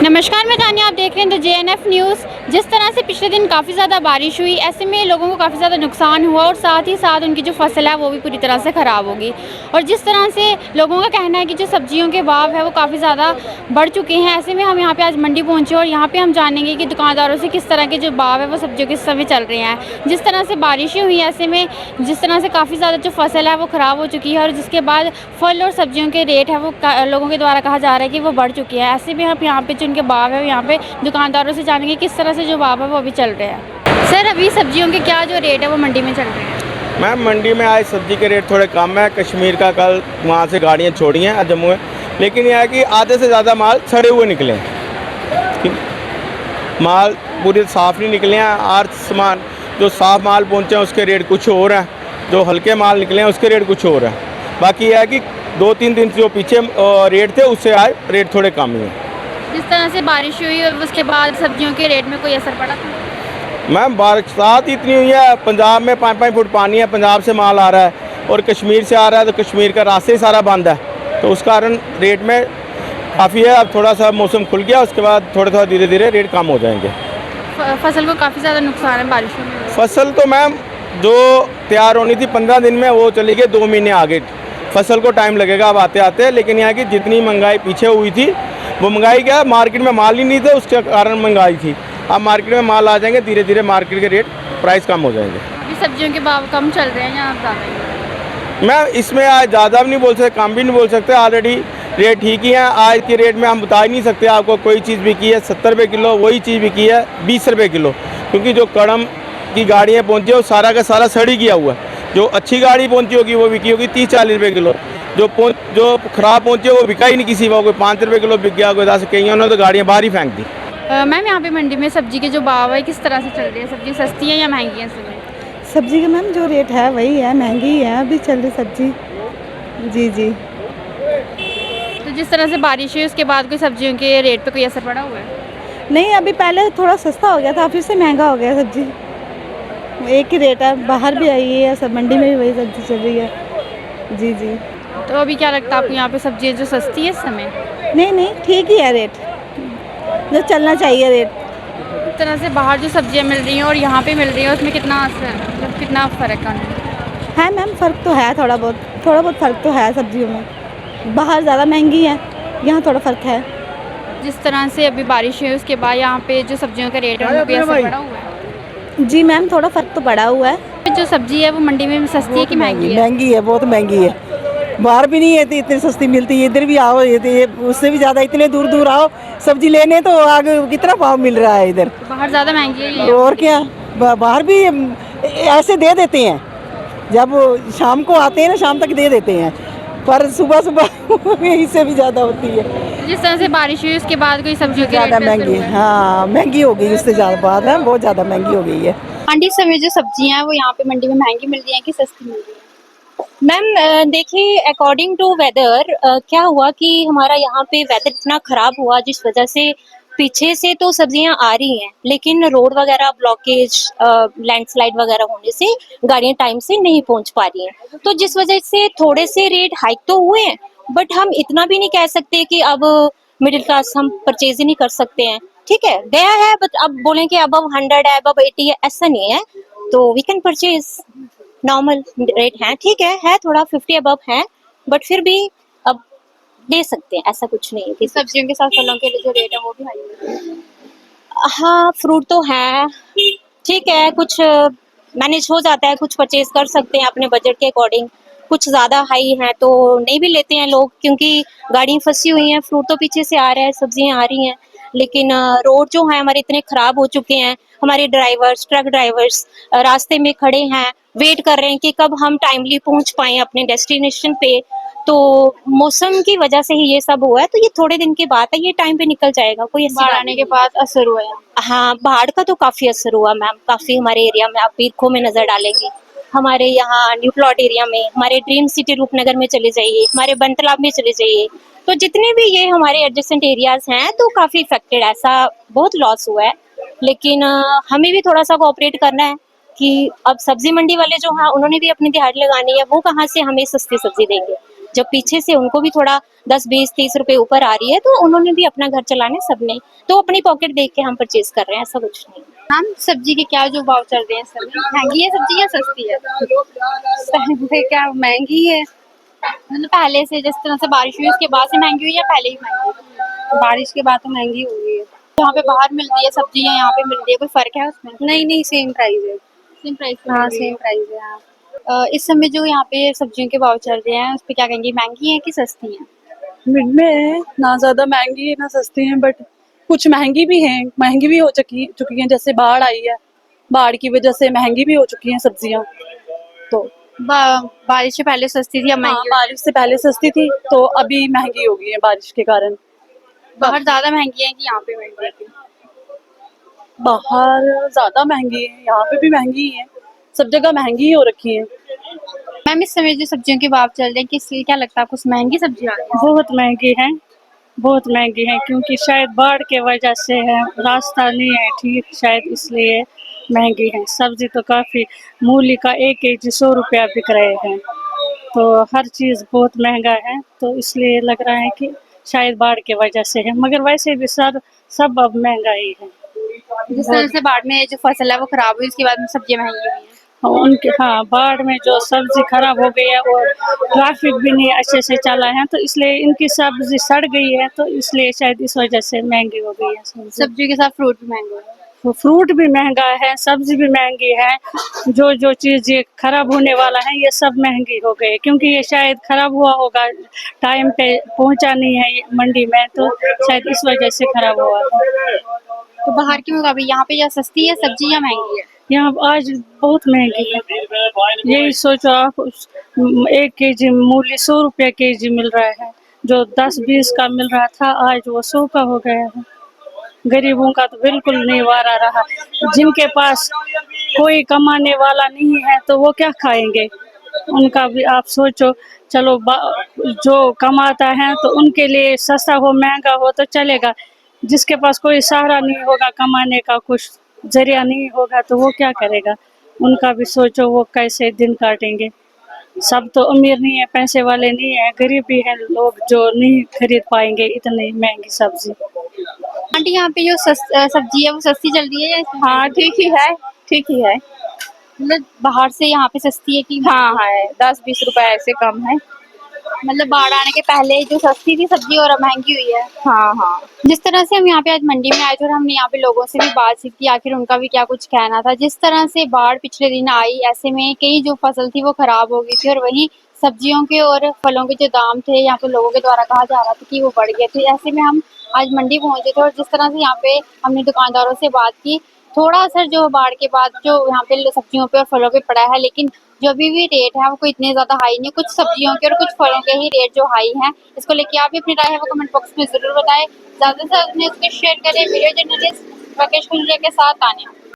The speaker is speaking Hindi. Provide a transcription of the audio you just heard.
नमस्कार, मैं तानिया, आप देख रहे हैं द JNF न्यूज़। जिस तरह से पिछले दिन काफ़ी ज़्यादा बारिश हुई, ऐसे में लोगों को काफ़ी ज़्यादा नुकसान हुआ और साथ ही साथ उनकी जो फसल है वो भी पूरी तरह से ख़राब होगी। और जिस तरह से लोगों का कहना है कि जो सब्जियों के भाव है वो काफ़ी ज़्यादा बढ़ चुके हैं, ऐसे में हम यहाँ पे आज मंडी पहुँचे और यहाँ पे हम जानेंगे कि दुकानदारों से किस तरह के जो भाव है वो सब्जियों के इस समय चल रहे हैं। जिस तरह से बारिशें हुई, ऐसे में जिस तरह से काफ़ी ज़्यादा जो फसल है वो ख़राब हो चुकी है और जिसके बाद फल और सब्जियों के रेट है वो लोगों के द्वारा कहा जा रहा है कि वो बढ़ चुकी है। ऐसे में हम यहाँ पे जो उनके भाव है यहाँ पे दुकानदारों से जानेंगे किस तरह से जो भाव है वो अभी चल रहे हैं। सर, अभी सब्जियों के क्या जो रेट है वो मंडी में चल रहे हैं? मैम, मंडी में आज सब्जी के रेट थोड़े कम है। कश्मीर का कल वहाँ से गाड़ियाँ छोड़ी हैं जम्मू में, लेकिन यह है कि आधे से ज़्यादा माल सड़े हुए निकले हैं। माल पूरे साफ़ नहीं निकले हैं। और सामान जो साफ़ माल पहुँचे हैं उसके रेट कुछ और हैं, जो हल्के माल निकले हैं उसके रेट कुछ और हैं। बाकी यह है कि 2-3 दिन से जो पीछे रेट थे उससे आज रेट थोड़े कम ही हैं। जिस तरह से बारिश हुई और उसके बाद सब्जियों के रेट में कोई असर पड़ा था? मैम, बरसात इतनी हुई है, पंजाब में 5-5 फुट पानी है, पंजाब से माल आ रहा है और कश्मीर से आ रहा है, तो कश्मीर का रास्ते ही सारा बंद है, तो उस कारण रेट में काफ़ी है। अब थोड़ा सा मौसम खुल गया, उसके बाद थोड़ा धीरे धीरे रेट कम हो जाएंगे। फसल को काफ़ी ज़्यादा नुकसान है बारिशों में? फसल तो मैम जो तैयार होनी थी 15 दिन में वो चली गई 2 महीने आगे। फसल को टाइम लगेगा अब आते आते, लेकिन यहाँ की जितनी महंगाई पीछे हुई थी वो महंगाई क्या, मार्केट में माल ही नहीं थे, उसके कारण महंगाई थी। अब मार्केट में माल आ जाएंगे, धीरे धीरे मार्केट के रेट प्राइस कम हो जाएंगे। अभी सब्जियों के भाव कम चल रहे हैं या ज़्यादा? मैं इसमें आज ज़्यादा भी नहीं बोल सकते, कम भी नहीं बोल सकते। ऑलरेडी रेट ठीक ही है। आज के रेट में हम बता ही नहीं सकते आपको। कोई चीज़ बिकी है 70 रुपये किलो, वही चीज़ बिकी है 20 रुपये किलो, क्योंकि जो कड़म की गाड़ियाँ पहुँची है वो सारा का सारा सड़ी गया हुआ है। जो अच्छी गाड़ी पहुँची होगी वो बिकी होगी 30-40 रुपये किलो। जो ख़राब पहुँची है वो बिका ही नहीं किसी को। कोई 5 रुपये किलो बिक गया, कोई 10, कईयों ने तो गाड़ियाँ बाहर ही फेंक दी। मैम, यहाँ पे मंडी में सब्जी के जो भाव है किस तरह से चल रही है? सब्जी सस्ती है या महंगी है इस समय? सब्जी का मैम जो रेट है वही है, महंगी है अभी चल रही सब्जी। जी जी। तो जिस तरह से बारिश हुई उसके बाद कोई सब्जियों के रेट पे कोई असर पड़ा हुआ है? नहीं, अभी पहले थोड़ा सस्ता हो गया था, फिर से महंगा हो गया सब्जी। एक ही रेट है, बाहर भी आई है, सब मंडी में भी वही सब्जी चल रही है। जी जी। तो अभी क्या लगता है आपको, यहाँ पे सब्जी जो सस्ती है इस समय? नहीं, ठीक ही है रेट, जो चलना चाहिए रेट। इस तरह से बाहर जो सब्जियाँ मिल रही हैं और यहाँ पे मिल रही हैं उसमें कितना असर, मतलब कितना फ़र्क है मैम, फ़र्क तो है, थोड़ा बहुत फ़र्क तो है सब्जियों में। बाहर ज़्यादा महंगी है, यहाँ थोड़ा फ़र्क है। जिस तरह से अभी बारिश हुई उसके बाद यहाँ पे जो सब्जियों का रेट है उन पे असर पड़ा हुआ है? जी मैम, थोड़ा फ़र्क तो पड़ा हुआ है। जो सब्जी है वो मंडी में सस्ती है कि महंगी है? महंगी है, बहुत महंगी है। बाहर भी नहीं है तो इतनी सस्ती मिलती है, इधर भी आओ ये उससे भी ज़्यादा, इतने दूर दूर आओ सब्जी लेने, तो आगे कितना भाव मिल रहा है इधर। तो बाहर ज़्यादा महंगी है ये? और क्या, बाहर भी ऐसे दे देते हैं, जब शाम को आते हैं ना शाम तक दे देते हैं, पर सुबह सुबह इससे भी ज़्यादा होती है। जिस तरह से बारिश हुई उसके बाद कोई सब्जियों के ज़्यादा रेट पे असर महंगी, हुआ है? हाँ महंगी हो गई, उससे ज़्यादा बात है, बहुत ज़्यादा महंगी हो गई है। आंटी, इस समय जो सब्जियां हैं वो यहाँ पे मंडी में महंगी मिल रही हैं कि सस्ती मिल रही है? मैम देखिए, अकॉर्डिंग टू वेदर क्या हुआ कि हमारा यहाँ पे वेदर इतना खराब हुआ जिस वजह से पीछे से तो सब्जियां आ रही हैं, लेकिन रोड वगैरह ब्लॉकेज, लैंडस्लाइड वगैरह होने से गाड़ियां टाइम से नहीं पहुंच पा रही हैं, तो जिस वजह से थोड़े से रेट हाइक तो हुए हैं, बट हम इतना भी नहीं कह सकते कि अब मिडिल क्लास हम परचेज ही नहीं कर सकते हैं। ठीक है, गया है, बट अब बोलें कि अब 100 है, अब 80 है, ऐसा नहीं है, तो we can purchase. Normal rate है, ठीक है थोड़ा 50 अबव है, बट फिर भी अब ले सकते हैं, ऐसा कुछ नहीं है कि सब्जियों के साथ फलों के लिए जो रेट है वो भी हाई है? हाँ, फ्रूट तो है, ठीक है, कुछ मैनेज हो जाता है, कुछ परचेज कर सकते हैं अपने बजट के अकॉर्डिंग। कुछ ज्यादा हाई है तो नहीं भी लेते हैं लोग, क्योंकि गाड़ी फंसी हुई है, फ्रूट तो पीछे से आ रहा है, सब्जियां आ रही हैं, लेकिन रोड जो है हमारे इतने खराब हो चुके हैं, हमारे ड्राइवर्स, ट्रक ड्राइवर्स रास्ते में खड़े हैं, वेट कर रहे हैं कि कब हम टाइमली पहुंच पाएं अपने डेस्टिनेशन पे। तो मौसम की वजह से ही ये सब हुआ है, तो ये थोड़े दिन की बात है, ये टाइम पे निकल जाएगा, कोई ऐसी बाढ़ बात आने नहीं के है। बाद असर हुआ है? हाँ, बाढ़ का तो काफी असर हुआ मैम, काफी हमारे एरिया में, आप पीरखों में नजर डालेंगे, हमारे यहाँ न्यू प्लॉट एरिया में, हमारे ड्रीम सिटी रूपनगर में चले जाइए, हमारे बनतलाब में चले जाइए, तो जितने भी ये हमारे एडजेसेंट एरियाज हैं तो काफी इफेक्टेड, ऐसा बहुत लॉस हुआ है। लेकिन हमें भी थोड़ा सा कोऑपरेट करना है कि अब सब्जी मंडी वाले जो हैं उन्होंने भी अपनी दिहाड़ी लगानी है, वो कहाँ से हमें सस्ती सब्जी देंगे, जब पीछे से उनको भी थोड़ा 10-20-30 रुपए ऊपर आ रही है तो उन्होंने भी अपना घर चलाने सबने, तो अपनी पॉकेट देख के हम परचेज कर रहे हैं, ऐसा कुछ नहीं। मैम सब्जी के क्या जो भाव चल रहे हैं इस समय, महंगी है सब्जी या सस्ती है? पे क्या महंगी है, मतलब पहले से जिस तरह से बारिश हुई उसके बाद से महंगी हुई या पहले ही महंगी हुई? बारिश के बाद तो महंगी हुई है। यहाँ पे बाहर मिल रही है सब्जी या यहाँ पे मिल रही है, कोई फर्क है उसमें? नहीं नहीं, सेम प्राइस है। सेम प्राइस हाँ सेम प्राइस है। हाँ, इस समय जो यहाँ पे सब्जियों के भाव चल रहे हैं उस पे क्या कहेंगी, महंगी है कि सस्ती है? मिड में है, ना ज्यादा महंगी है ना सस्ती है, बट कुछ महंगी भी हैं, महंगी भी हो चुकी हैं, जैसे बाढ़ आई है, बाढ़ की वजह से महंगी भी हो चुकी हैं सब्जियां। तो बारिश से पहले सस्ती थी, अब हाँ, महंगी बारिश से पहले सस्ती थी तो अभी महंगी हो गई है बारिश के कारण। बाहर ज्यादा महंगी है कि यहाँ पे महंगी है? बाहर ज्यादा महंगी है, यहाँ पे भी महंगी है, सब जगह महंगी हो रखी है। मैम इस समय जो सब्जियों के भाव चल रहे हैं किस लिए, क्या लगता है आपको महंगी सब्जी आ रही है? बहुत महंगी है, बहुत महंगी है, क्योंकि शायद बाढ़ के वजह से है, रास्ता नहीं है ठीक, शायद इसलिए महंगी है। सब्जी तो काफी, मूली का 1 केजी 100 रुपया बिक रहे हैं, तो हर चीज बहुत महंगा है, तो इसलिए लग रहा है कि शायद बाढ़ के वजह से है, मगर वैसे भी सब अब महंगा ही है। जिस तरह से बाढ़ में जो फसल है वो खराब हुई, उसके बाद में सब्जियां महंगी हुई हैं। उनके हाँ, बाढ़ में जो सब्जी खराब हो गई है और ट्रैफिक भी नहीं अच्छे से चला है, तो इसलिए इनकी सब्जी सड़ गई है, तो इसलिए शायद इस वजह से महंगी हो गई है सब्जी। सब्जियों के साथ फ्रूट भी महंगे हैं। तो फ्रूट भी महंगा है, सब्जी भी महंगी है, जो चीज़ ये खराब होने वाला है ये सब महंगी हो गई, क्योंकि ये शायद खराब हुआ होगा, टाइम पे पहुंचा नहीं है ये मंडी में, तो शायद इस वजह से खराब हुआ है। तो बाहर के मुकाबले यहाँ पे या सस्ती है सब्जी या महंगी है? यहाँ आज बहुत महंगी है, यही सोचो आप, 1 केजी मूली 100 रुपया केजी मिल रहा है, जो 10-20 का मिल रहा था आज वो 100 का हो गया है। गरीबों का तो बिल्कुल नहीं वारा रहा, जिनके पास कोई कमाने वाला नहीं है तो वो क्या खाएंगे, उनका भी आप सोचो। चलो जो कमाता है तो उनके लिए सस्ता हो महंगा हो तो चलेगा, जिसके पास कोई सहारा नहीं होगा, कमाने का कुछ जरिया नहीं होगा तो वो क्या करेगा, उनका भी सोचो, वो कैसे दिन काटेंगे। सब तो अमीर नहीं है, पैसे वाले नहीं है, गरीब भी है लोग जो नहीं खरीद पाएंगे इतनी महंगी सब्जी। आंटी यहाँ पे जो सब्जी है वो सस्ती चल रही है या हाँ ठीक ही है, ठीक ही है। मतलब बाहर से यहाँ पे सस्ती है कि? हाँ है, 10-20 रुपए ऐसे कम है। मतलब बाढ़ आने के पहले जो सस्ती थी सब्जी और अब महंगी हुई है। हाँ हाँ। जिस तरह से हम यहाँ पे आज मंडी में आए थे और हमने यहाँ पे लोगों से भी बातचीत की, आखिर उनका भी क्या कुछ कहना था। जिस तरह से बाढ़ पिछले दिन आई, ऐसे में कई जो फसल थी वो खराब हो गई थी और वहीं सब्जियों के और फलों के जो दाम थे यहाँ पे लोगों के द्वारा कहा जा रहा था कि वो बढ़ गए थे। ऐसे में हम आज मंडी पहुंचे थे और जिस तरह से यहाँ पे हमने दुकानदारों से बात की, थोड़ा असर जो बाढ़ के बाद जो यहाँ पे सब्जियों पे और फलों पे पड़ा है, लेकिन जो अभी भी रेट है वो कोई इतने ज्यादा हाई नहीं, कुछ सब्जियों के और कुछ फलों के ही रेट जो हाई हैं। इसको लेके आप भी अपनी राय है वो कमेंट बॉक्स में जरूर बताएं। ज्यादा से ज्यादा न्यूज़ को शेयर करें। वीडियो जर्नलिस्ट राकेश कुंजरिया के साथ तानिया।